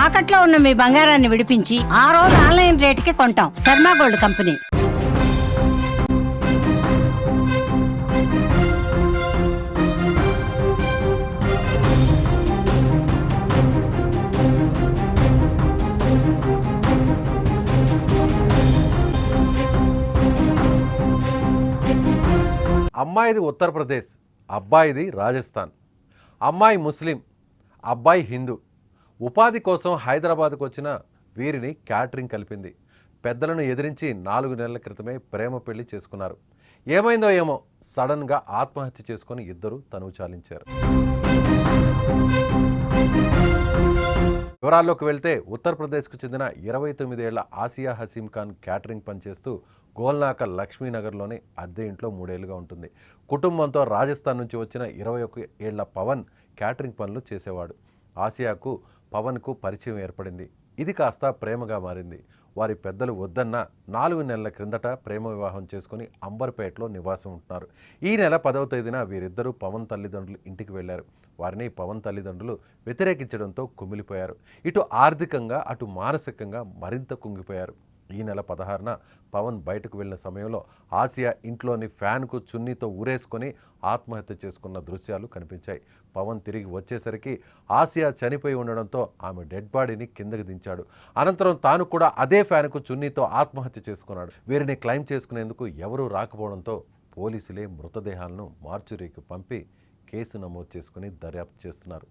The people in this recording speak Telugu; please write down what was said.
తాకట్లో ఉన్న మీ బంగారాన్ని విడిపించి ఆ రోజు ఆన్లైన్ రేటుకి కొంటాం. Sharma gold company. అమ్మాయిది ఉత్తరప్రదేశ్, అబ్బాయిది రాజస్థాన్. అమ్మాయి ముస్లిం, అబ్బాయి హిందూ. ఉపాధి కోసం హైదరాబాద్కు వచ్చిన వీరిని క్యాటరింగ్ కలిపింది. పెద్దలను ఎదిరించి 4 నెలల క్రితమే ప్రేమ పెళ్లి చేసుకున్నారు. ఏమైందో ఏమో సడన్గా ఆత్మహత్య చేసుకుని ఇద్దరు తనువు చాలించారు. వివరాల్లోకి వెళ్తే ఉత్తరప్రదేశ్కు చెందిన 29 ఏళ్ల ఆసియా హసీం ఖాన్ క్యాటరింగ్ పనిచేస్తూ గోల్నాక లక్ష్మీనగర్లోని అద్దె ఇంట్లో 3 ఏళ్లుగా ఉంటుంది. కుటుంబంతో రాజస్థాన్ నుంచి వచ్చిన 21 ఏళ్ల పవన్ క్యాటరింగ్ పనులు చేసేవాడు. ఆసియాకు పవన్కు పరిచయం ఏర్పడింది. ఇది కాస్త ప్రేమగా మారింది. వారి పెద్దలు వద్దన్న 4 నెలల క్రిందట ప్రేమ వివాహం చేసుకుని అంబర్పేటలో నివాసం ఉంటున్నారు. ఈ నెల 10వ తేదీన వీరిద్దరూ పవన్ తల్లిదండ్రులు ఇంటికి వెళ్లారు. వారిని పవన్ తల్లిదండ్రులు వ్యతిరేకించడంతో కుమిలిపోయారు. ఇటు ఆర్థికంగా అటు మానసికంగా మరింత కుంగిపోయారు. ఈ నెల 16న పవన్ బయటకు వెళ్లిన సమయంలో ఆసియా ఇంట్లోని ఫ్యాన్కు చున్నీతో ఊరేసుకొని ఆత్మహత్య చేసుకున్న దృశ్యాలు కనిపించాయి. పవన్ తిరిగి వచ్చేసరికి ఆసియా చనిపోయి ఉండడంతో ఆమె డెడ్ బాడీని కిందకి దించాడు. అనంతరం తాను కూడా అదే ఫ్యాన్కు చున్నీతో ఆత్మహత్య చేసుకున్నాడు. వీరిని క్లెయిమ్ చేసుకునేందుకు ఎవరూ రాకపోవడంతో పోలీసులే మృతదేహాలను మార్చురీకి పంపి కేసు నమోదు చేసుకుని దర్యాప్తు చేస్తున్నారు.